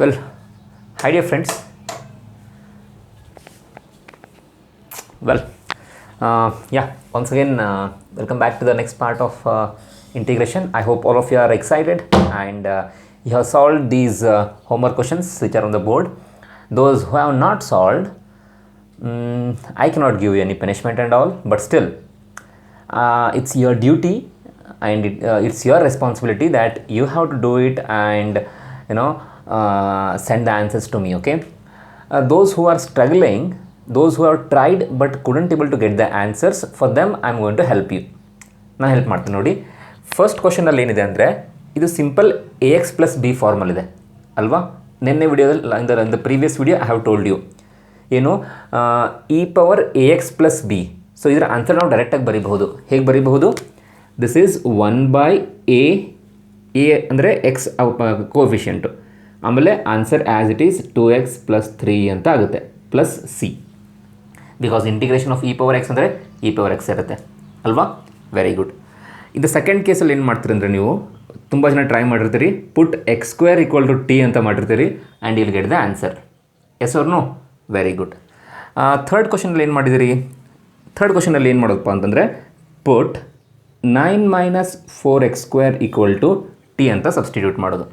Well, hi dear friends. Well, once again, welcome back to the next part of integration. I hope all of you are excited and you have solved these homework questions which are on the board. Those who have not solved, I cannot give you any punishment and all, but still, it's your duty and it's your responsibility that you have to do it and send the answers to me. Okay, those who are struggling, those who have tried but couldn't able to get the answers, for them I am going to help you. ನಾನು help ಮಾಡ್ತೀನಿ ನೋಡಿ. First ಕ್ವಶನಲ್ಲಿ ಏನಿದೆ ಅಂದರೆ, ಇದು simple A X plus B formula ಇದೆ ಅಲ್ವಾ. ನಿನ್ನೆ ವಿಡಿಯೋದಲ್ಲಿ in the previous video I have told you ಏನು E power A X plus B. So ಇದರ ಆನ್ಸರ್ ನಾವು ಡೈರೆಕ್ಟಾಗಿ ಬರೀಬಹುದು. ಹೇಗೆ ಬರೀಬಹುದು? ದಿಸ್ ಈಸ್ 1/a, ಎ ಅಂದರೆ ಎಕ್ಸ್ ಕೋಫಿಷಿಯಂಟು, ಆಮೇಲೆ answer as it is 2x + 3 ಅಂತ ಆಗುತ್ತೆ, plus C. Because integration of E power X ಅಂದರೆ ಇ ಪವರ್ ಎಕ್ಸ್ ಇರುತ್ತೆ ಅಲ್ವಾ. Very good. ಇದು ಸೆಕೆಂಡ್ ಕೇಸಲ್ಲಿ ಏನು ಮಾಡ್ತೀರಿ ಅಂದರೆ, ನೀವು ತುಂಬ ಜನ ಟ್ರೈ ಮಾಡಿರ್ತೀರಿ, ಪುಟ್ x² = t ಅಂತ ಮಾಡಿರ್ತೀರಿ and will get the answer. Yes or no? Very good. Third ಕ್ವಶನಲ್ಲಿ ಏನು ಮಾಡಿದಿರಿ? ಥರ್ಡ್ ಕ್ವಶನಲ್ಲಿ ಏನು ಮಾಡೋದಪ್ಪ ಅಂತಂದರೆ, ಪುಟ್ 9 - 4x² = t ಅಂತ ಸಬ್ಸ್ಟಿಟ್ಯೂಟ್ ಮಾಡೋದು.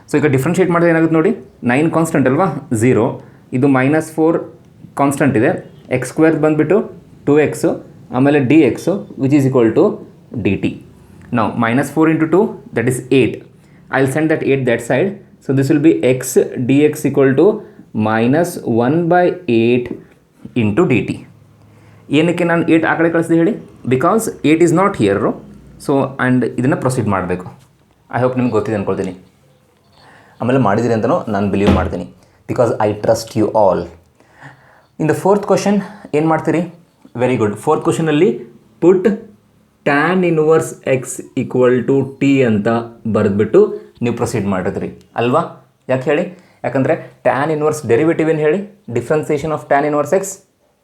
ಸೊ ಈಗ ಡಿಫ್ರೆನ್ಷಿಯೇಟ್ ಮಾಡಿದ್ರೆ ಏನಾಗುತ್ತೆ ನೋಡಿ, 9 ಕಾನ್ಸ್ಟೆಂಟ್ ಅಲ್ವಾ, 0, ಇದು -4 ಕಾನ್ಸ್ಟೆಂಟ್ ಇದೆ, x² ಬಂದುಬಿಟ್ಟು 2x, ಆಮೇಲೆ dx which is equal to dt. ನಾವು -4 × 2 that is 8. I will send that 8 that side. So this will be x dx = -1/8 × dt. ಏನಕ್ಕೆ ನಾನು 8 ಆ ಕಡೆ ಕಳಿಸಿದೆ ಹೇಳಿ? Because 8 is not here. So and ಇದನ್ನು ಪ್ರೊಸೀಡ್ ಮಾಡಬೇಕು. ಐ ಹೋಪ್ ನಿಮ್ಗೆ ಗೊತ್ತಿದೆ ಅಂದ್ಕೊಳ್ತೀನಿ. ಆಮೇಲೆ ಮಾಡಿದಿರಿ ಅಂತಲೂ ನಾನು ಬಿಲೀವ್ ಮಾಡ್ತೀನಿ, because I trust you all. In the fourth question ಏನು ಮಾಡ್ತೀರಿ? Very good. ಫೋರ್ತ್ ಕ್ವಶನಲ್ಲಿ put tan inverse x = t ಅಂತ ಬರೆದ್ಬಿಟ್ಟು ನೀವು ಪ್ರೊಸೀಡ್ ಮಾಡಿದ್ರಿ ಅಲ್ವಾ. ಯಾಕೆ ಹೇಳಿ? ಯಾಕಂದರೆ tan ಇನ್ವರ್ಸ್ ಡೆರಿವೇಟಿವ್ ಏನು ಹೇಳಿ? Differentiation of tan inverse x.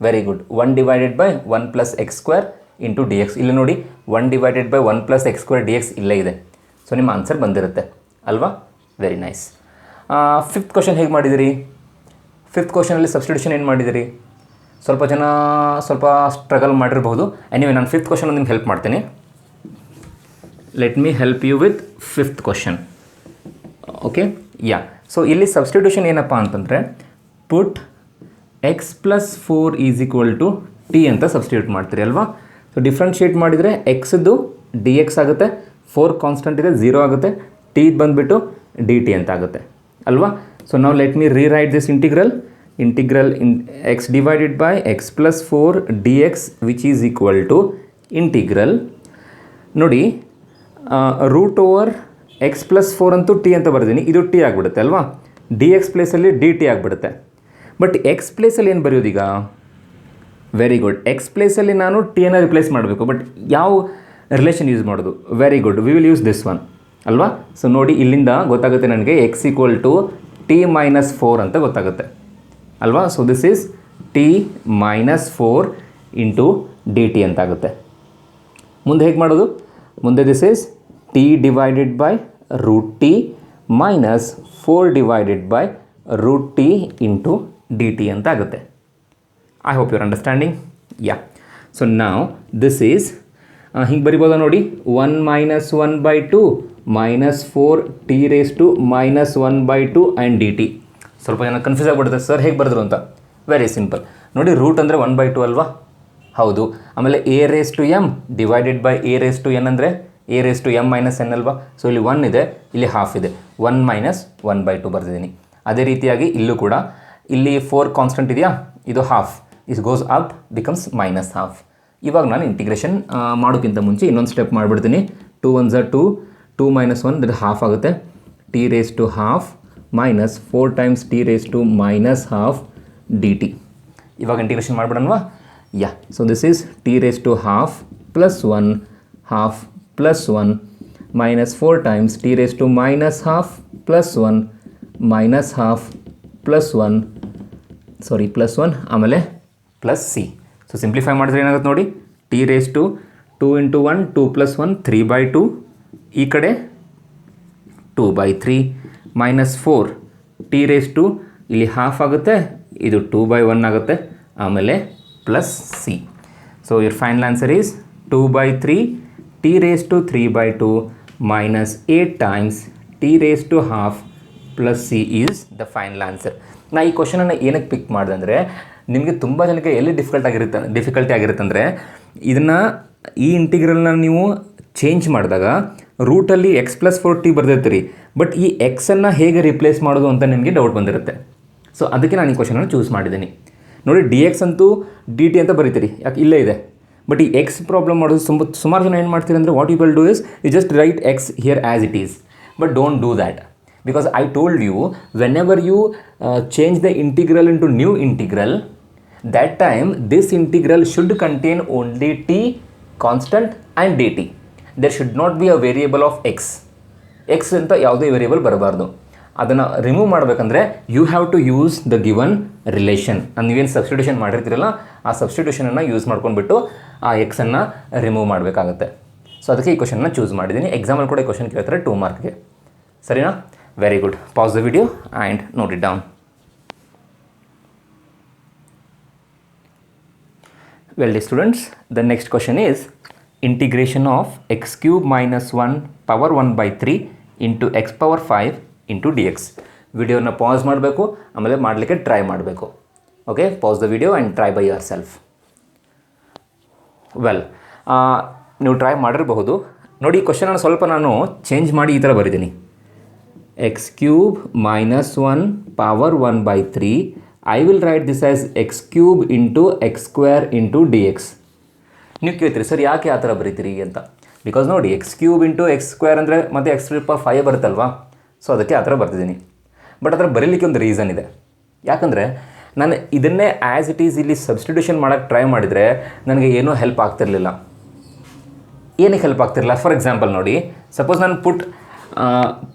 Very good. 1/1 + x² × dx. ಇಲ್ಲಿ ನೋಡಿ, 1/1 + x² dx ಇಲ್ಲೇ ಇದೆ. ಸೊ ನಿಮ್ಮ ಆನ್ಸರ್ ಬಂದಿರುತ್ತೆ ಅಲ್ವಾ. Very nice. ಫಿಫ್ತ್ ಕ್ವಶನ್ ಹೇಗೆ ಮಾಡಿದಿರಿ? ಫಿಫ್ತ್ ಕ್ವಶನಲ್ಲಿ ಸಬ್ಸ್ಟಿಟ್ಯೂಷನ್ ಏನು ಮಾಡಿದಿರಿ? ಸ್ವಲ್ಪ ಜನ ಸ್ವಲ್ಪ ಸ್ಟ್ರಗಲ್ ಮಾಡಿರ್ಬೋದು. ಎನಿವೆ, ನಾನು ಫಿಫ್ತ್ ಕ್ವಶನ್ ನಿಮ್ಗೆ ಹೆಲ್ಪ್ ಮಾಡ್ತೀನಿ. Let me help you with fifth question. Okay, yeah. So ಇಲ್ಲಿ ಸಬ್ಸ್ಟಿಟ್ಯೂಷನ್ ಏನಪ್ಪ ಅಂತಂದರೆ, ಪುಟ್ x + 4 = t ಅಂತ ಸಬ್ಸ್ಟಿಟ್ಯೂಟ್ ಮಾಡ್ತೀರಿ ಅಲ್ವಾ. ಸೊ ಡಿಫ್ರೆನ್ಷಿಯೇಟ್ ಮಾಡಿದರೆ ಎಕ್ಸ್ದು dx ಆಗುತ್ತೆ, 4 ಕಾನ್ಸ್ಟೆಂಟ್ ಇದೆ 0 ಆಗುತ್ತೆ, t ಬಂದುಬಿಟ್ಟು dt ಅಂತ ಆಗುತ್ತೆ ಅಲ್ವಾ. ಸೊ ನಾವು let me rewrite this integral in x / x + 4 dx which is equal to integral. ನೋಡಿ, √x + 4 ಅಂತೂ t ಅಂತ ಬರ್ತೀನಿ, ಇದು t ಆಗಿಬಿಡುತ್ತೆ ಅಲ್ವಾ. dx ಪ್ಲೇಸಲ್ಲಿ dt ಆಗಿಬಿಡುತ್ತೆ. ಬಟ್ x ಪ್ಲೇಸಲ್ಲಿ ಏನು ಬರೆಯೋದೀಗ? Very good. x ಪ್ಲೇಸಲ್ಲಿ ನಾನು t ಅನ್ನು ರಿಪ್ಲೇಸ್ ಮಾಡಬೇಕು. ಬಟ್ ಯಾವ ರಿಲೇಷನ್ ಯೂಸ್ ಮಾಡೋದು? Very good, we will use this one ಅಲ್ವಾ. ಸೊ ನೋಡಿ, ಇಲ್ಲಿಂದ ಗೊತ್ತಾಗುತ್ತೆ ನನಗೆ x = t - 4 ಅಂತ ಗೊತ್ತಾಗುತ್ತೆ ಅಲ್ವಾ. So this is t - 4 × dt ಅಂತ ಆಗುತ್ತೆ. ಮುಂದೆ ಹೇಗೆ ಮಾಡೋದು? ಮುಂದೆ this is t / √t - 4 / √t × dt ಅಂತ ಆಗುತ್ತೆ. I hope your understanding. Yeah. So ನಾವು ದಿಸ್ ಈಸ್ ಹಿಂಗೆ ಬರಿಬೋದ ನೋಡಿ, 1 - 1/2 - 4t⁻⁻² and dt. ಸ್ವಲ್ಪ ಜನ ಕನ್ಫ್ಯೂಸ್ ಆಗಿಬಿಡುತ್ತೆ, ಸರ್ ಹೇಗೆ ಬರೆದ್ರು ಅಂತ. ವೆರಿ ಸಿಂಪಲ್ ನೋಡಿ, ರೂಟ್ ಅಂದರೆ 1/2 ಅಲ್ವಾ. ಹೌದು. ಆಮೇಲೆ a⁻m / a⁻n ಅಂದರೆ a⁻m - n ಅಲ್ವಾ. ಸೊ ಇಲ್ಲಿ 1 ಇದೆ, ಇಲ್ಲಿ ಹಾಫ್ ಇದೆ, 1 - 1/2 ಬರ್ತಿದ್ದೀನಿ. ಅದೇ ರೀತಿಯಾಗಿ ಇಲ್ಲೂ ಕೂಡ ಇಲ್ಲಿ 4 ಕಾನ್ಸ್ಟೆಂಟ್ ಇದೆಯಾ, ಇದು half, is goes up becomes -½ ಇವಾಗ ನಾನು ಇಂಟಿಗ್ರೇಷನ್ ಮಾಡೋಕ್ಕಿಂತ ಮುಂಚೆ ಇನ್ನೊಂದು ಸ್ಟೆಪ್ ಮಾಡಿಬಿಡ್ತೀನಿ. 2 × 1 = 2, 2 - 1 ದಟ್ ಹಾಫ್ ಆಗುತ್ತೆ, t⁻½ - 4 × t⁻⁻½ dt. ಇವಾಗ ಇಂಟಿಗ್ರೇಷನ್ ಮಾಡಿಬಿಡೋಣವಾ? Yeah. So this is t⁻½ + 1 half plus 1 -4 × t⁻⁻½ + 1 -½ + 1 sorry +1 ಆಮೇಲೆ ಪ್ಲಸ್ ಸಿ. ಸೊ ಸಿಂಪ್ಲಿಫೈ ಮಾಡಿದ್ರೆ ಏನಾಗುತ್ತೆ ನೋಡಿ, t⁻2 × 1 2 + 1 3/2, ಈ ಕಡೆ 2/3 -4 ಟಿ ರೇಸ್ ಟು ಇಲ್ಲಿ ಹಾಫ್ ಆಗುತ್ತೆ, ಇದು 2/1 ಆಗುತ್ತೆ, ಆಮೇಲೆ plus c. So your final answer is 2/3 t raise to 3/2 minus 8 times t raise to half plus C is the final answer. ನಾ ಈ ಕ್ವಶನನ್ನು ಏನಕ್ಕೆ ಪಿಕ್ ಮಾಡಿದೆ ಅಂದರೆ ನಿಮಗೆ ತುಂಬ ಜನಕ್ಕೆ ಎಲ್ಲಿ ಡಿಫಿಕಲ್ಟಿ ಆಗಿರುತ್ತೆ ಅಂದರೆ ಇದನ್ನು ಈ ಇಂಟಿಗ್ರಲ್ನ ನೀವು ಚೇಂಜ್ ಮಾಡಿದಾಗ ರೂಟಲ್ಲಿ x+4t ಬರ್ದಿರ್ತೀರಿ, ಬಟ್ ಈ ಎಕ್ಸನ್ನು ಹೇಗೆ ರಿಪ್ಲೇಸ್ ಮಾಡೋದು ಅಂತ ನಿಮಗೆ ಡೌಟ್ ಬಂದಿರುತ್ತೆ. ಸೊ ಅದಕ್ಕೆ ನಾನು ಈ ಕ್ವಶನನ್ನು ಚೂಸ್ ಮಾಡಿದ್ದೀನಿ. ನೋಡಿ dx ಅಂತೂ dt ಅಂತ ಬರೀತೀರಿ, ಯಾಕೆ ಇಲ್ಲೇ ಇದೆ. ಬಟ್ ಈ ಎಕ್ಸ್ ಪ್ರಾಬ್ಲಮ್ ಮಾಡೋದು ಸುಮಾರು ಜನ ಏನು ಮಾಡ್ತೀರಿ ಅಂದರೆ what you will do is you just write x here as it is, but don't do that. Because I told you whenever you change the integral into new integral, that time this integral should contain only t constant and dt. There should not be a variable of x. x ಅಂತ ಯಾವುದೇ variable ಬರಬಾರ್ದು. ಅದನ್ನು remove ಮಾಡಬೇಕಂದ್ರೆ you have to use the given relation. ನೀವೇನು substitution ಮಾಡಿರ್ತೀರಲ್ಲ ಆ ಸಬ್ಸ್ಟಿಟ್ಯೂಷನನ್ನು use ಮಾಡ್ಕೊಂಡ್ಬಿಟ್ಟು ಆ ಎಕ್ಸನ್ನು ರಿಮೂವ್ ಮಾಡಬೇಕಾಗುತ್ತೆ. ಸೊ ಅದಕ್ಕೆ ಈ ಕ್ವಶನ್ನ ಚೂಸ್ ಮಾಡಿದ್ದೀನಿ. ಎಕ್ಸಾಮಲ್ಲಿ ಕೂಡ ಈ ಕ್ವಶನ್ ಕೇಳ್ತಾರೆ 2 ಮಾರ್ಕ್ಗೆ. ಸರಿನಾ? Very good. Pause the video and note it down. Well, dear students, the next question is integration of x cube minus 1 power 1/3 into x power 5 into dx. ವಿಡಿಯೋನ ಪಾಸ್ ಮಾಡಬೇಕು, ಆಮೇಲೆ ಮಾಡಲಿಕ್ಕೆ ಟ್ರೈ ಮಾಡಬೇಕು. Okay, pass the video and try by your self. Well, ನೀವು try ಮಾಡಿರಬಹುದು. ನೋಡಿ, ಈ ಕ್ವಶನನ್ನು ಸ್ವಲ್ಪ ನಾನು ಚೇಂಜ್ ಮಾಡಿ ಈ ಥರ ಬರೀತೀನಿ. x cube minus 1 power 1/3. I will write this as x cube into x square into dx. ನೀವು ಕೇಳ್ತೀರಿ ಸರ್ ಯಾಕೆ ಆ ಥರ ಬರೀತೀರಿ ಅಂತ. ಬಿಕಾಸ್ ನೋಡಿ X cube into X square ಅಂದರೆ ಮತ್ತು x⁵5 ಬರುತ್ತಲ್ವಾ, ಸೊ ಅದಕ್ಕೆ ಆ ಥರ ಬರ್ತಿದ್ದೀನಿ. ಬಟ್ ಅದರ ಬರೀಲಿಕ್ಕೆ ಒಂದು ರೀಸನ್ ಇದೆ. ಯಾಕಂದರೆ ನಾನು ಇದನ್ನೇ ಆ್ಯಸ್ ಇಟ್ ಈಸ್ ಇಲ್ಲಿ ಸಬ್ಸ್ಟಿಟ್ಯೂಷನ್ ಮಾಡೋಕ್ಕೆ ಟ್ರೈ ಮಾಡಿದರೆ ನನಗೆ ಏನೂ ಹೆಲ್ಪ್ ಆಗ್ತಿರಲಿಲ್ಲ. ಏನಕ್ಕೆ ಹೆಲ್ಪ್ ಆಗ್ತಿರಲಿಲ್ಲ? ಫಾರ್ ಎಕ್ಸಾಂಪಲ್ ನೋಡಿ, ಸಪೋಸ್ ನಾನು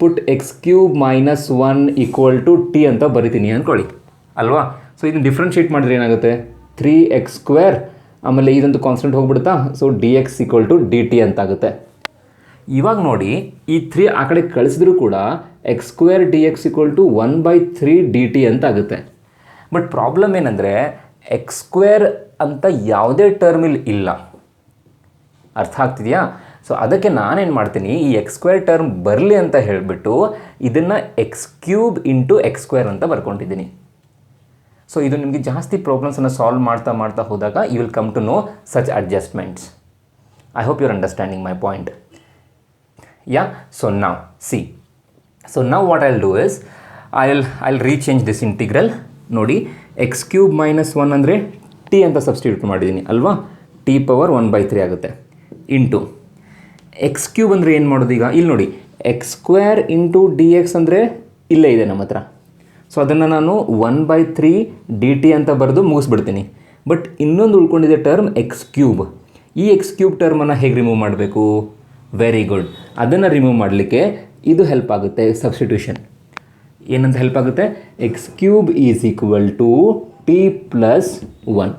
put x cube minus 1 equal to T ಅಂತ ಬರಿತೀನಿ ಅಂದ್ಕೊಳ್ಳಿ ಅಲ್ವಾ. ಸೊ ಇದನ್ನು ಡಿಫ್ರೆನ್ಷಿಯೇಟ್ ಮಾಡಿದ್ರೆ ಏನಾಗುತ್ತೆ? 3x², ಆಮೇಲೆ ಇದಂತೂ ಕಾನ್ಸ್ಟೆಂಟ್ ಹೋಗ್ಬಿಡುತ್ತಾ, so dx equal to dt ಅಂತ ಆಗುತ್ತೆ. ಇವಾಗ ನೋಡಿ, ಈ 3 ಆ ಕಡೆ ಕಳಿಸಿದ್ರೂ ಕೂಡ x² dx equal to 1/3 dt ಅಂತ ಆಗುತ್ತೆ. ಬಟ್ ಪ್ರಾಬ್ಲಮ್ ಏನಂದರೆ x² ಅಂತ ಯಾವುದೇ ಟರ್ಮಿಲ್ ಇಲ್ಲ. ಅರ್ಥ ಆಗ್ತಿದೆಯಾ? ಸೊ ಅದಕ್ಕೆ ನಾನೇನು ಮಾಡ್ತೀನಿ, ಈ x² ಟರ್ಮ್ ಬರಲಿ ಅಂತ ಹೇಳಿಬಿಟ್ಟು ಇದನ್ನು x³ ಇಂಟು x² ಅಂತ ಬರ್ಕೊಂಡಿದ್ದೀನಿ. ಸೊ ಇದು ನಿಮಗೆ ಜಾಸ್ತಿ ಪ್ರಾಬ್ಲಮ್ಸನ್ನು ಸಾಲ್ವ್ ಮಾಡ್ತಾ ಹೋದಾಗ you will come to know such adjustments. I hope you are understanding my point. Yeah, so ನಾವು ಸಿ, ಸೊ ನಾವು what I will do is I will rechange this integral. ನೋಡಿ, x³ minus 1 ಅಂದರೆ T ಅಂತ substitute ಮಾಡಿದ್ದೀನಿ ಅಲ್ವಾ, T power 1/3 ಆಗುತ್ತೆ. Into x³ ಅಂದರೆ ಏನು ಮಾಡೋದು ಈಗ? ಇಲ್ಲಿ ನೋಡಿ, x² ಇಂಟು dx ಅಂದರೆ ಇಲ್ಲೇ ಇದೆ ನಮ್ಮ ಹತ್ರ. ಸೊ ಅದನ್ನು ನಾನು 1/3 dt ಅಂತ ಬರೆದು ಮುಗಿಸ್ಬಿಡ್ತೀನಿ. ಬಟ್ ಇನ್ನೊಂದು ಉಳ್ಕೊಂಡಿದೆ ಟರ್ಮ್ x³. ಈ x³ ಟರ್ಮನ್ನು ಹೇಗೆ ರಿಮೂವ್ ಮಾಡಬೇಕು? Very good. ಅದನ್ನು ರಿಮೂವ್ ಮಾಡಲಿಕ್ಕೆ ಇದು ಹೆಲ್ಪ್ ಆಗುತ್ತೆ, ಸಬ್ಸ್ಟಿಟ್ಯೂಷನ್. ಏನಂತ ಹೆಲ್ಪ್ ಆಗುತ್ತೆ? x³ is equal to t plus 1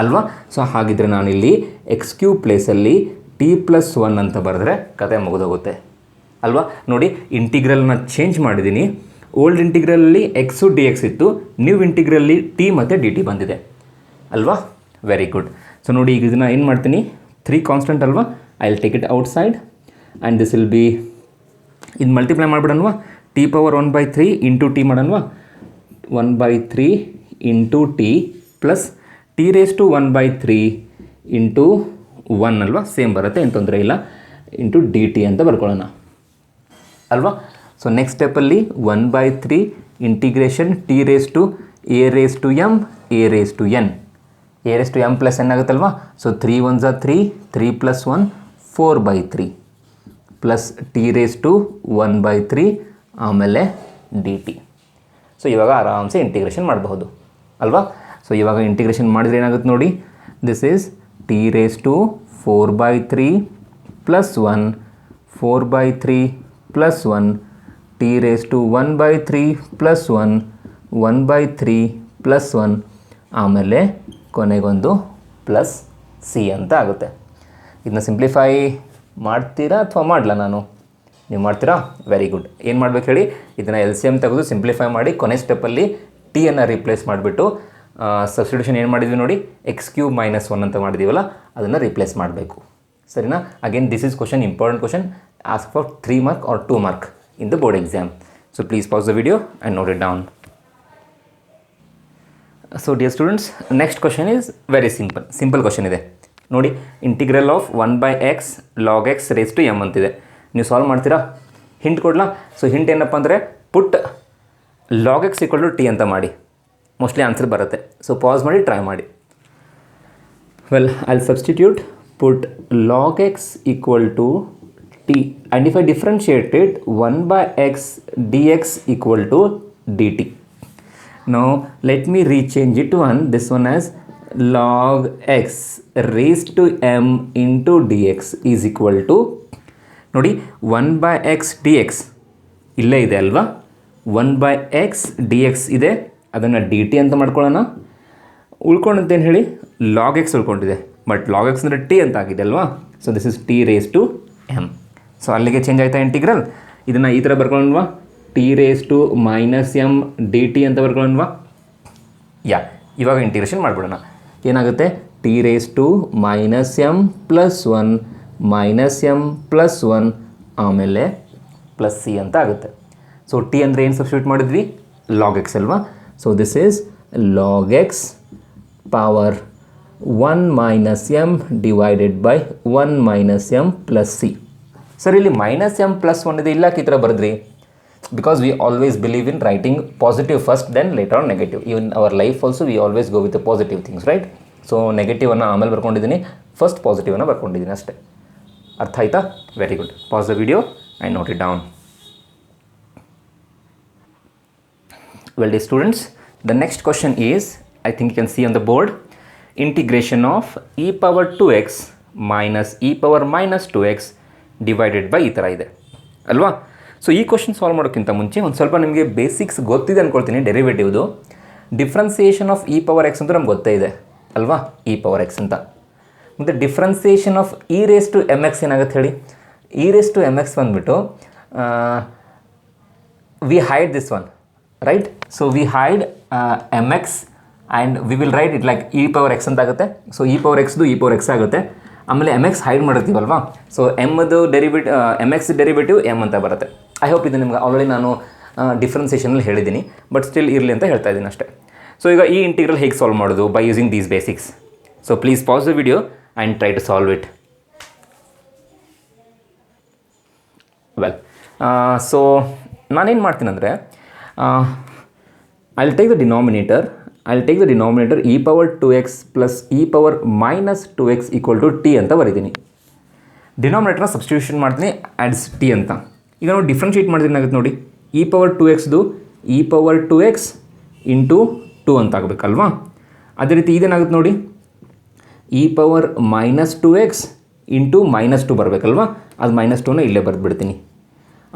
ಅಲ್ವಾ. ಸೊ ಹಾಗಿದ್ರೆ ನಾನಿಲ್ಲಿ x³ ಪ್ಲೇಸಲ್ಲಿ t ಪ್ಲಸ್ 1 ಅಂತ ಬರೆದ್ರೆ ಕತೆ ಮುಗಿದೋಗುತ್ತೆ ಅಲ್ವಾ. ನೋಡಿ, ಇಂಟಿಗ್ರಲ್ನ ಚೇಂಜ್ ಮಾಡಿದ್ದೀನಿ. ಓಲ್ಡ್ ಇಂಟಿಗ್ರಲಲ್ಲಿ ಎಕ್ಸು dx ಇತ್ತು, ನ್ಯೂ ಇಂಟಿಗ್ರಲ್ಲಿ t ಮತ್ತು dt ಬಂದಿದೆ ಅಲ್ವಾ. Very good. ಸೊ ನೋಡಿ, ಈಗ ಇದನ್ನು ಏನು ಮಾಡ್ತೀನಿ, 3 ಕಾನ್ಸ್ಟೆಂಟ್ ಅಲ್ವಾ, I will take it outside and this will be, ಇದು ಮಲ್ಟಿಪ್ಲೈ ಮಾಡಿಬಿಡೋಣವಾ, t ಪವರ್ 1/3 ಇಂಟು ಟಿ ಮಾಡೋಣವಾ, 1/3 into T plus T raise to 1/3 into 1 ಅಲ್ವಾ, ಸೇಮ್ ಬರುತ್ತೆ, ಏನು ತೊಂದರೆ ಇಲ್ಲ, ಇಂಟು dt ಅಂತ ಬರ್ಕೊಳ್ಳೋಣ ಅಲ್ವಾ. ಸೊ ನೆಕ್ಸ್ಟ್ ಸ್ಟೆಪ್ಪಲ್ಲಿ 1/3 integration T raise to a raise to m a raise to n, a raise to m plus n ಆಗುತ್ತಲ್ವಾ. So 3 1s are 3, 3 plus 1 4/3 plus T raise to 1/3 ಆಮೇಲೆ dt. ಸೊ ಇವಾಗ ಆರಾಮ್ಸೆ integration ಮಾಡಬಹುದು ಅಲ್ವಾ. So ಇವಾಗ integration ಮಾಡಿದ್ರೆ ಏನಾಗುತ್ತೆ ನೋಡಿ, this is t raise to 4/3 plus 1 4/3 plus 1 t raise to 1/3 plus 1 1/3 plus 1 ಆಮೇಲೆ ಕೊನೆಗೊಂದು ಪ್ಲಸ್ ಸಿ ಅಂತ ಆಗುತ್ತೆ. ಇದನ್ನ ಸಿಂಪ್ಲಿಫೈ ಮಾಡ್ತೀರಾ ಅಥವಾ ಮಾಡಲ ನಾನು? ನೀವು ಮಾಡ್ತೀರಾ? Very good. ಏನು ಮಾಡ್ಬೇಕು ಹೇಳಿ, ಇದನ್ನು LCM ತೆಗೆದು ಸಿಂಪ್ಲಿಫೈ ಮಾಡಿ ಕೊನೆ ಸ್ಟೆಪ್ಪಲ್ಲಿ ಟಿಯನ್ನು ರಿಪ್ಲೇಸ್ ಮಾಡಿಬಿಟ್ಟು ಸಬ್ಸ್ಟಿಟ್ಯೂಷನ್ ಏನು ಮಾಡಿದ್ವಿ ನೋಡಿ, x³ - 1 ಅಂತ ಮಾಡಿದ್ದೀವಲ್ಲ ಅದನ್ನು ರಿಪ್ಲೇಸ್ ಮಾಡಬೇಕು. ಸರಿನಾ? Again this is question, important question, ask for 3 mark R 2 mark in the board exam. So please pause the video and note it down. So dear students, next question is very simple question ಇದೆ ನೋಡಿ. Integral of 1/x log x raised to m ಅಂತಿದೆ. ನೀವು solve ಮಾಡ್ತೀರಾ? Hint ಕೊಡಲಾ? So hint ಏನಪ್ಪ ಅಂದರೆ ಪುಟ್ log x = t ಅಂತ ಮಾಡಿ, mostly answer ಬರುತ್ತೆ. ಸೊ ಪಾಸ್ ಮಾಡಿ ಟ್ರೈ ಮಾಡಿ. Well, I substitute put log x = t and if I differentiate it 1/x dx = dt. Now let me rechange it this one as log x raised to m into dx is equal to ನೋಡಿ 1/x dx ಇಲ್ಲೇ ಇದೆ ಅಲ್ವಾ, 1/x dx ಇದೆ, ಅದನ್ನು dt ಅಂತ ಮಾಡ್ಕೊಳ್ಳೋಣ. ಉಳ್ಕೊಂಡಂತೇನು ಹೇಳಿ, log x ಉಳ್ಕೊಂಡಿದೆ, ಬಟ್ log x ಅಂದರೆ t ಅಂತ ಆಗಿದೆ ಅಲ್ವಾ. So this is t raised to m. ಸೊ ಅಲ್ಲಿಗೆ ಚೇಂಜ್ ಆಯಿತಾ ಇಂಟಿಗ್ರಲ್. ಇದನ್ನು ಈ ಥರ ಬರ್ಕೊಳ್ಳೋಣವಾ, t raised to -m dt ಅಂತ ಬರ್ಕೊಳ್ಳೋಣವಾ. ಇವಾಗ ಇಂಟಿಗ್ರೇಷನ್ ಮಾಡಿಬಿಡೋಣ. ಏನಾಗುತ್ತೆ, t raised to -m + 1 -m + 1 ಆಮೇಲೆ +c ಅಂತ ಆಗುತ್ತೆ. ಸೊ t ಅಂದರೆ ಏನು ಸಬ್ಸ್ಟಿಟ್ಯೂಟ್ ಮಾಡಿದ್ವಿ, log x ಅಲ್ವಾ. So this is log x power 1 - m divided by 1 - m + c. Sir ಇಲ್ಲಿ -m + 1 ಇದೆ, ಇಲ್ಲಕ್ಕೆ ಈ ಥರ ಬರೆದ್ರಿ? Because we always believe in writing positive first, then later on negative. Even our life also we always go with the positive things, right? So negative ಅನ್ನು ಆಮೇಲೆ ಬರ್ಕೊಂಡಿದ್ದೀನಿ, first ಪಾಸಿಟಿವನ್ನು ಬರ್ಕೊಂಡಿದ್ದೀನಿ ಅಷ್ಟೇ. ಅರ್ಥ ಆಯ್ತಾ? Very good. Pass the video and note it down. Well, dear students, the next question is, I think you can see on the board, integration of e⁻²x minus e⁻²x divided by ಈ ಥರ ಇದೆ ಅಲ್ವಾ. So ಈ question solve ಮಾಡೋಕ್ಕಿಂತ ಮುಂಚೆ ಒಂದು ಸ್ವಲ್ಪ ನಿಮಗೆ ಬೇಸಿಕ್ಸ್ ಗೊತ್ತಿದೆ ಅಂದ್ಕೊಳ್ತೀನಿ. ಡೆರಿವೇಟಿವ್ದು ಡಿಫ್ರೆನ್ಸಿಯೇಷನ್ ಆಫ್ e⁻x ಅಂತ ನಮ್ಗೆ ಗೊತ್ತೇ ಇದೆ ಅಲ್ವಾ, e⁻x ಅಂತ. ಮತ್ತು differentiation of e raised to mx ಏನಾಗುತ್ತೆ ಹೇಳಿ. e raised to mx ಬಂದುಬಿಟ್ಟು we hide this one, right. So we hide mx and we will write it like e⁻x ಅಂತ ಆಗುತ್ತೆ. ಸೊ e⁻xದು e⁻x ಆಗುತ್ತೆ. ಆಮೇಲೆ mx ಹೈಡ್ ಮಾಡಿರ್ತೀವಲ್ವಾ, ಸೊ mದು mx ಡೆರಿವೇಟಿವ್ m ಅಂತ ಬರುತ್ತೆ. ಐ ಹೋಪ್ ಇದು ನಿಮ್ಗೆ ಆಲ್ರೆಡಿ ನಾನು ಡಿಫ್ರೆನ್ಸಿಯೇಷನಲ್ಲಿ ಹೇಳಿದ್ದೀನಿ, ಬಟ್ ಸ್ಟಿಲ್ ಇರಲಿ ಅಂತ ಹೇಳ್ತಾ ಇದ್ದೀನಿ ಅಷ್ಟೇ. ಸೊ ಈಗ ಈ ಇಂಟಿಗ್ರಲ್ ಹೇಗೆ ಸಾಲ್ವ್ ಮಾಡೋದು, by using these basics. So please pause the video and try to solve it. Well, so ನಾನೇನು ಮಾಡ್ತೀನಿ ಅಂದರೆ, I will take the denominator e⁻²x + e⁻−2x = t ಅಂತ ಬರೀತೀನಿ. ಡಿನಾಮಿನೇಟರ್ನ ಸಬ್ಸ್ಟಿಟ್ಯೂಷನ್ ಮಾಡ್ತೀನಿ ಆ್ಯಡ್ಸ್ t ಅಂತ. ಈಗ ನಾವು ಡಿಫ್ರೆನ್ಷಿಯೇಟ್ ಮಾಡಿದ್ರೆ ಏನಾಗುತ್ತೆ ನೋಡಿ, e⁻²xದು e⁻²x ಇಂಟು 2 ಅಂತ ಆಗಬೇಕಲ್ವಾ. ಅದೇ ರೀತಿ ಇದೇನಾಗುತ್ತೆ ನೋಡಿ, e⁻−2x ಇಂಟು -2 ಬರಬೇಕಲ್ವಾ, ಅದು -2ನ ಇಲ್ಲೇ ಬರೆದ್ಬಿಡ್ತೀನಿ.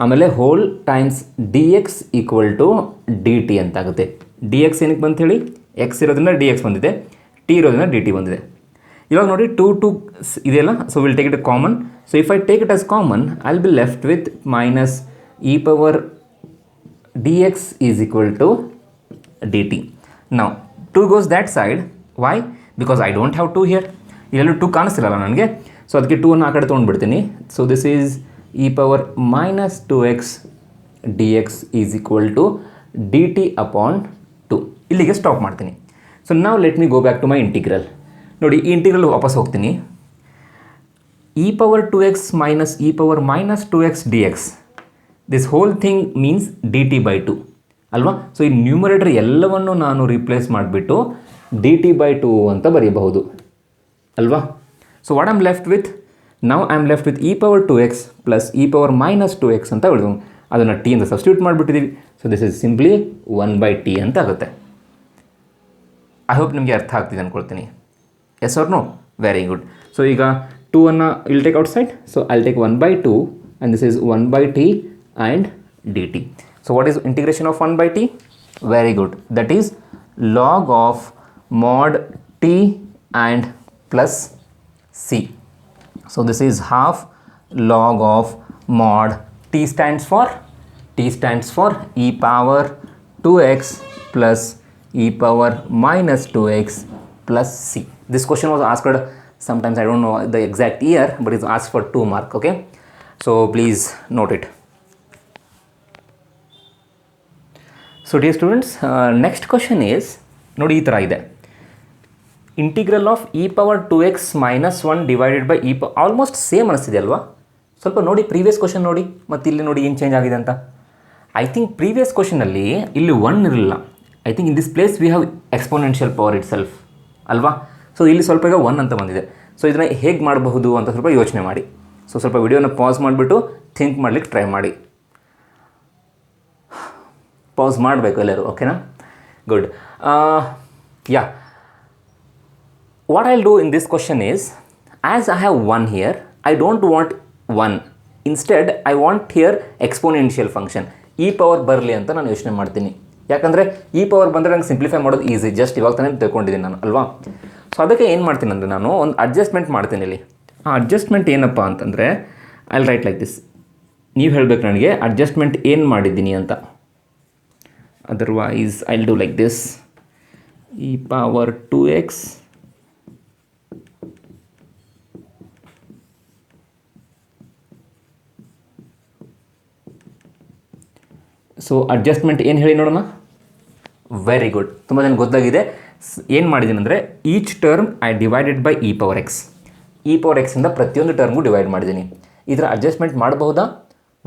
ಆಮೇಲೆ ಹೋಲ್ ಟೈಮ್ಸ್ dx = dt ಅಂತ ಆಗುತ್ತೆ. dx ಏನಕ್ಕೆ ಬಂತು ಹೇಳಿ, x ಇರೋದ್ರಿಂದ dx ಬಂದಿದೆ, t ಇರೋದ್ರಿಂದ dt ಬಂದಿದೆ. ಇವಾಗ ನೋಡಿ 2 ಇದೆಯಲ್ಲ, so will take it common. So if I take it as common, I will be left with -e⁻dx = dt. Now 2 goes that side. Why? Because I don't have 2 here. ಇಲ್ಲೆಲ್ಲೂ 2 ಕಾಣಿಸ್ತಿರಲ್ಲ ನನಗೆ, so ಅದಕ್ಕೆ 2 ಆ ಕಡೆ ತೊಗೊಂಡ್ಬಿಡ್ತೀನಿ. So this is e⁻−2x dx = dt upon 2. ಇಲ್ಲಿಗೆ stop ಮಾಡ್ತೀನಿ. So ನಾವು let me go back to my integral. ನೋಡಿ, ಈ ಇಂಟಿಗ್ರಲ್ ವಾಪಸ್ ಹೋಗ್ತೀನಿ. e⁻2x minus e⁻−2x dx, this whole thing means dt/2 ಅಲ್ವಾ. ಸೊ ಈ ನ್ಯೂಮರೇಟರ್ ಎಲ್ಲವನ್ನು ನಾನು ರಿಪ್ಲೇಸ್ ಮಾಡಿಬಿಟ್ಟು dt/2 ಅಂತ ಬರೀಬಹುದು ಅಲ್ವಾ. So what I'm left with, ನಾವು I am left with e⁻2x + e⁻−2x ಅಂತ ಹೇಳಿದ್ವು. ಅದನ್ನು t ಅಂತ ಸಬ್ಸ್ಟಿಟ್ಯೂಟ್ ಮಾಡಿಬಿಟ್ಟಿದ್ದೀವಿ. So this is simply 1/t ಅಂತ ಆಗುತ್ತೆ. ಐ ಹೋಪ್ ನಿಮಗೆ ಅರ್ಥ ಆಗ್ತಿದೆ ಅಂದ್ಕೊಳ್ತೀನಿ. Yes or no? Very good. So ಈಗ 2ಅನ್ನು will take outside. So I will take 1/2 and this is 1/t and dt. So what is integration of 1/t? Very good. That is log of mod t and plus c. So this is half log of mod t t stands for e power 2x plus e power minus 2x plus c. This question was asked sometimes, I don't know the exact year, but it's asked for 2 mark. Okay, so please note it. So dear students, next question is ನೋಡಿ ಈ ಥರ ಇದೆ, integral of E power 2x minus 1 divided by E almost same ಅನಿಸ್ತಿದೆ ಅಲ್ವಾ? ಸ್ವಲ್ಪ ನೋಡಿ previous question ನೋಡಿ ಮತ್ತು ಇಲ್ಲಿ ನೋಡಿ ಏನು ಚೇಂಜ್ ಆಗಿದೆ ಅಂತ. ಐ ಥಿಂಕ್ ಪ್ರೀವಿಯಸ್ ಕ್ವಶನಲ್ಲಿ ಇಲ್ಲಿ 1 ಇರಲಿಲ್ಲ. I think in this place we have exponential power it self ಅಲ್ವಾ? ಸೊ ಇಲ್ಲಿ ಸ್ವಲ್ಪ ಈಗ 1 ಅಂತ ಬಂದಿದೆ. ಸೊ ಇದನ್ನು ಹೇಗೆ ಮಾಡಬಹುದು ಅಂತ ಸ್ವಲ್ಪ ಯೋಚನೆ ಮಾಡಿ. ಸೊ ಸ್ವಲ್ಪ ವಿಡಿಯೋನ ಪಾಸ್ ಮಾಡಿಬಿಟ್ಟು ಥಿಂಕ್ ಮಾಡಲಿಕ್ಕೆ ಟ್ರೈ ಮಾಡಿ. ಪಾಸ್ ಮಾಡಬೇಕು ಎಲ್ಲರೂ, ಓಕೆನಾ? Good. Yeah, what I will do in this question is, as I have 1 here, I don't want 1. Instead I want here exponential function, E power ಬರಲಿ ಅಂತ ನಾನು ಯೋಚನೆ ಮಾಡ್ತೀನಿ. ಯಾಕಂದರೆ ಇ ಪವರ್ ಬಂದರೆ ನಂಗೆ ಸಿಂಪ್ಲಿಫೈ ಮಾಡೋದು ಈಸಿ, ಜಸ್ಟ್ ಇವಾಗ ತಾನೇ ತಿಳ್ಕೊಂಡಿದ್ದೀನಿ ನಾನು ಅಲ್ವಾ? ಸೊ ಅದಕ್ಕೆ ಏನು ಮಾಡ್ತೀನಿ ಅಂದರೆ ನಾನು ಒಂದು ಅಡ್ಜಸ್ಟ್ಮೆಂಟ್ ಮಾಡ್ತೀನಿ ಇಲ್ಲಿ. ಆ ಅಡ್ಜಸ್ಟ್ಮೆಂಟ್ ಏನಪ್ಪ ಅಂತಂದರೆ, I will write like this. ನೀವು ಹೇಳಬೇಕು ನನಗೆ ಅಡ್ಜಸ್ಟ್ಮೆಂಟ್ ಏನು ಮಾಡಿದ್ದೀನಿ ಅಂತ. Otherwise I'll do like this, e power 2x so adjustment ಏನು ಹೇಳಿ ನೋಡೋಣ. ವೆರಿ ಗುಡ್, ತುಂಬ ಜನ ಗೊತ್ತಾಗಿದೆ. ಏನು ಮಾಡಿದ್ದೀನಿ ಅಂದರೆ, each term I divided by E power X. E power ಎಕ್ಸಿಂದ ಪ್ರತಿಯೊಂದು ಟರ್ಮ್ಗೂ ಡಿವೈಡ್ ಮಾಡಿದ್ದೀನಿ. ಇದರ ಅಡ್ಜಸ್ಟ್ಮೆಂಟ್ ಮಾಡಬಹುದಾ?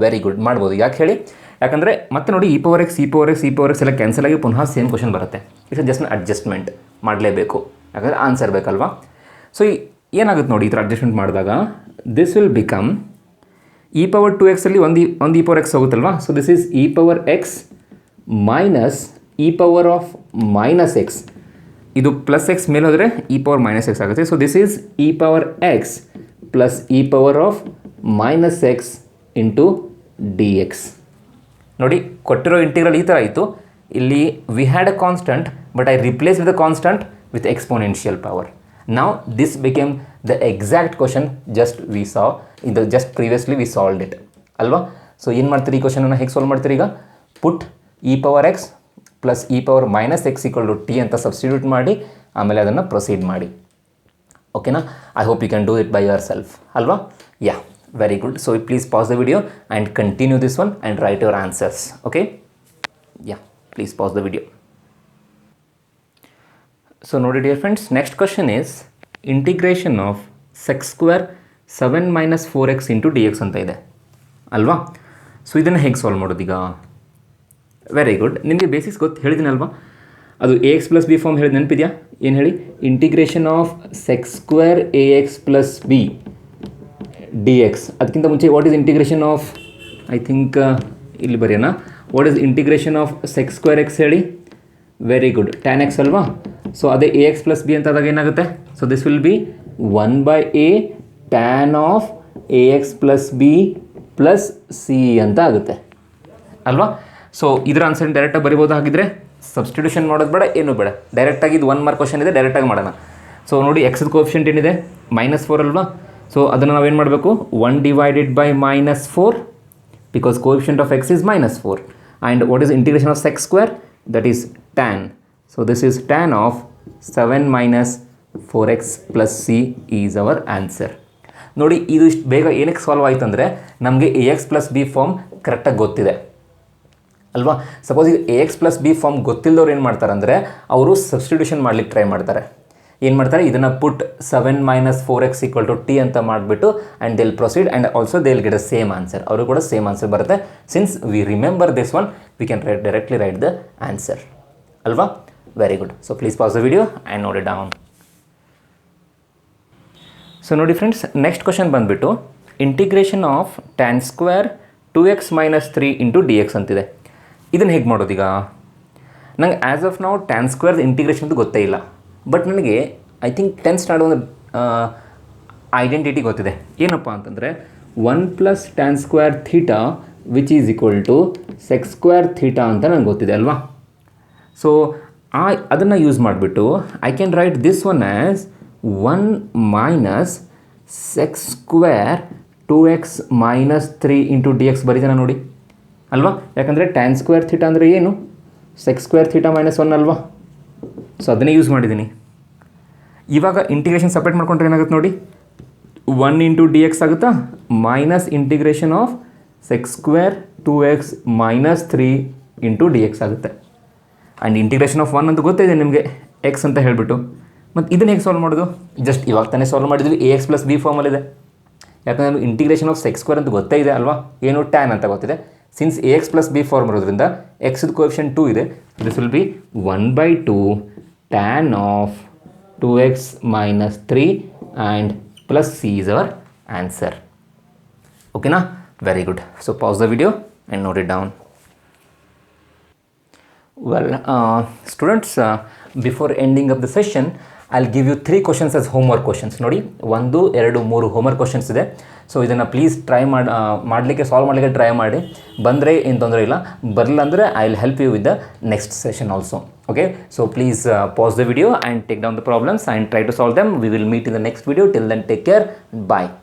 ವೆರಿ ಗುಡ್, ಮಾಡ್ಬೋದು. ಯಾಕೆ ಹೇಳಿ? ಯಾಕಂದರೆ ಮತ್ತೆ ನೋಡಿ, ಇ ಪವರ್ ಎಕ್ಸ್ ಎಲ್ಲ ಕ್ಯಾನ್ಸಲ್ ಆಗಿ ಪುನಃ ಸೇಮ್ ಕ್ವಶನ್ ಬರುತ್ತೆ. ಇಟ್ಸ್ ಜಸ್ಟ್ ಅಡ್ಜಸ್ಟ್ಮೆಂಟ್ ಮಾಡಲೇಬೇಕು, ಯಾಕಂದರೆ ಆನ್ಸರ್ ಬೇಕಲ್ವಾ? ಸೊ ಏನಾಗುತ್ತೆ ನೋಡಿ, ಈ ಥರ ಅಡ್ಜಸ್ಟ್ಮೆಂಟ್ ಮಾಡಿದಾಗ this will become E power 2x ಒಂದು ಇ ಪವರ್ ಎಕ್ಸ್ ಹೋಗುತ್ತಲ್ವಾ? So this is E power X minus E power of minus X. ಇದು ಪ್ಲಸ್ ಎಕ್ಸ್ ಮೇಲೆ ಹೋದರೆ ಇ ಪವರ್ ಮೈನಸ್ ಎಕ್ಸ್ ಆಗುತ್ತೆ. So this is E power X plus E power of minus X into D X. ನೋಡಿ, ಕೊಟ್ಟಿರೋ integral ಈ ಥರ ಆಯಿತು. ಇಲ್ಲಿ we had a constant, but I replace with a constant with exponential power. ನಾವು this became the exact question we saw in the just previously we solved it ಅಲ್ವಾ? So ಏನು ಮಾಡ್ತೀರಿ, ಈ ಕ್ವಶನನ್ನು ಹೇಗೆ ಸಾಲ್ವ್ ಮಾಡ್ತೀರಿ? ಈಗ put E power X plus E power minus X equal to T ಅಂತ ಸಬ್ಸ್ಟಿಟ್ಯೂಟ್ ಮಾಡಿ ಆಮೇಲೆ ಅದನ್ನು ಪ್ರೊಸೀಡ್ ಮಾಡಿ. ಓಕೆನಾ? I hope you can do it by yourself ಅಲ್ವಾ? Yeah, very good. So please pause the video and continue this one and write your answers. Okay, yeah, please pause the video. So noted dear friends, next question is integration of sec square 7 minus 4x into dx ಅಂತ ಇದೆ ಅಲ್ವಾ? So ಇದನ್ನು ಹೇಗೆ solve ಮಾಡೋದು ಈಗ? Very good, ನಿಮಗೆ basics ಹೇಳಿದ್ದೀನಲ್ವಾ? ಅದು a X plus B form ಹೇಳಿದ ನೆನಪಿದೆಯಾ? ಏನು ಹೇಳಿ? Integration of sec square a X plus b d x. ಅದಕ್ಕಿಂತ ಮುಂಚೆ what is integration of, I think ಇಲ್ಲಿ ಬರೆಯೋಣ. What is integration of sec square x ಹೇಳಿ? ವೆರಿ ಗುಡ್, ಟ್ಯಾನ್ ಎಕ್ಸ್ ಅಲ್ವಾ? ಸೊ ಅದೇ ಎ ಎಕ್ಸ್ ಪ್ಲಸ್ ಬಿ ಅಂತ ಆದಾಗ ಏನಾಗುತ್ತೆ? So this will be 1/a tan of a X plus B plus C ಅಂತ ಆಗುತ್ತೆ ಅಲ್ವಾ? ಸೊ ಇದರ ಆನ್ಸರ್ ಡೈರೆಕ್ಟಾಗಿ ಬರಿಬೋದು. ಹಾಗಿದ್ರೆ ಸಬ್ಸ್ಟಿಟ್ಯೂಷನ್ ಮಾಡೋದು ಬೇಡ, ಏನೂ ಬೇಡ, ಡೈರೆಕ್ಟಾಗಿ ಇದು 1 ಮಾರ್ಕ್ ಕ್ವಶನ್ ಇದೆ, ಡೈರೆಕ್ಟಾಗಿ ಮಾಡೋಣ. ಸೊ ನೋಡಿ, ಎಕ್ಸ್ದ ಕೋಎಫಿಷಿಯಂಟ್ ಏನಿದೆ? -4 ಅಲ್ವಾ? ಸೊ ಅದನ್ನು ನಾವೇನು ಮಾಡಬೇಕು? 1 divided by -4 because coefficient of X is -4. And what is integration of sec square? That is tan. So this is tan of 7 minus 4x plus c is our answer. ನೋಡಿ, ಇದು ಇಷ್ಟು ಬೇಗ ಏನಕ್ಕೆ ಸಾಲ್ವ್ ಆಯಿತು ಅಂದರೆ ನಮಗೆ A X plus B form ಕರೆಕ್ಟಾಗಿ ಗೊತ್ತಿದೆ ಅಲ್ವಾ? ಸಪೋಸ್ ಈಗ A X plus B form ಗೊತ್ತಿಲ್ಲದವ್ರು ಏನು ಮಾಡ್ತಾರೆ ಅಂದರೆ ಅವರು ಸಬ್ಸ್ಟಿಟ್ಯೂಷನ್ ಮಾಡ್ಲಿಕ್ಕೆ ಟ್ರೈ ಮಾಡ್ತಾರೆ. ಏನು ಮಾಡ್ತಾರೆ? ಇದನ್ನು ಪುಟ್ 7 minus 4x equal to t ಅಂತ ಮಾಡಿಬಿಟ್ಟು and they'll proceed and also they'll get a same answer. ಅವರು ಕೂಡ ಸೇಮ್ ಆನ್ಸರ್ ಬರುತ್ತೆ. Since we remember this one, we can directly write the answer ಅಲ್ವಾ? Very good. So please pause the video and note it down. So ನೋಡಿ friends, next question ಬಂದುಬಿಟ್ಟು integration of tan square 2x minus 3 into D X ಅಂತಿದೆ. ಇದನ್ನು ಹೇಗೆ ಮಾಡೋದೀಗ? ನಂಗೆ as of ನಾವು tan square ಇಂಟಿಗ್ರೇಷನ್ದು ಗೊತ್ತೇ ಇಲ್ಲ. ಬಟ್ ನನಗೆ ಐ ಥಿಂಕ್ 10th ಸ್ಟ್ಯಾಂಡರ್ಡ್ ಒಂದು ಐಡೆಂಟಿಟಿ ಗೊತ್ತಿದೆ. ಏನಪ್ಪ ಅಂತಂದರೆ 1 + tan square theta which is equal to sec square theta ಅಂತ ನಂಗೆ ಗೊತ್ತಿದೆ ಅಲ್ವಾ? ಸೊ ಅದನ್ನು ಯೂಸ್ ಮಾಡಿಬಿಟ್ಟು I can write this one as 1 - sec square 2x minus 3 into D X ಬರೀತಾನೆ ನೋಡಿ ಅಲ್ವಾ, ಯಾಕಂದರೆ ಟ್ಯಾನ್ ಸ್ಕ್ವೇರ್ ಥೀಟಾ ಅಂದರೆ ಏನು, ಸೆಕ್ ಸ್ಕ್ವೇರ್ ಥೀಟಾ ಮೈನಸ್ 1 ಅಲ್ವಾ. ಸೊ ಅದನ್ನೇ ಯೂಸ್ ಮಾಡಿದ್ದೀನಿ. ಇವಾಗ ಇಂಟಿಗ್ರೇಷನ್ ಸಪ್ರೇಟ್ ಮಾಡ್ಕೊಂಡ್ರೆ ಏನಾಗುತ್ತೆ ನೋಡಿ, 1 ಇಂಟು ಡಿ ಎಕ್ಸ್ ಆಗುತ್ತಾ, minus integration of sec square 2x minus 3 into D X ಆಗುತ್ತೆ. ಆ್ಯಂಡ್ ಇಂಟಿಗ್ರೇಷನ್ ಆಫ್ 1 ಅಂತ ಗೊತ್ತಿದೆ ನಿಮಗೆ, ಎಕ್ಸ್ ಅಂತ ಹೇಳಿಬಿಟ್ಟು. ಮತ್ತು ಇದನ್ನು ಹೇಗೆ ಸಾಲ್ವ್ ಮಾಡೋದು, ಜಸ್ಟ್ ಇವಾಗ ತಾನೇ ಸಾಲ್ವ್ ಮಾಡಿದ್ವಿ, ಎ ಎಕ್ಸ್ ಪ್ಲಸ್ ಬಿ ಫಾರ್ಮಲ್ಲಿದೆ. ಯಾಕಂದರೆ ಇಂಟಿಗ್ರೇಷನ್ ಆಫ್ ಸೆಕ್ ಸ್ಕ್ವೇರ್ ಅಂತ ಗೊತ್ತೇ ಇದೆ ಅಲ್ವಾ, ಏನು ಟ್ಯಾನ್ ಅಂತ ಗೊತ್ತಿದೆ. Since A X plus B form ಇರೋದ್ರಿಂದ ಎಕ್ಸ್ದು ಕೋಎಫಿಷಿಯಂಟ್ 2 ಇದೆ, this will be 1/2 tan of 2x minus 3 and plus C is our answer. ಓಕೆನಾ, very good. So pause the video and note it down. Well, students, before ending of the session, I'll give you 3 questions as homework questions. ನೋಡಿ 1, 2, 3 homework questions ಇದೆ. So ಇದನ್ನು please try ಮಾಡಲಿಕ್ಕೆ solve ಮಾಡಲಿಕ್ಕೆ try ಮಾಡಿ. ಬಂದರೆ ಏನು ತೊಂದರೆ ಇಲ್ಲ, ಬರಲಿಲ್ಲ ಅಂದರೆ I will help you with the next session also. Okay, so please pause the video and take down the problems and try to solve them. We will meet in the next video. Till then, take care. Bye.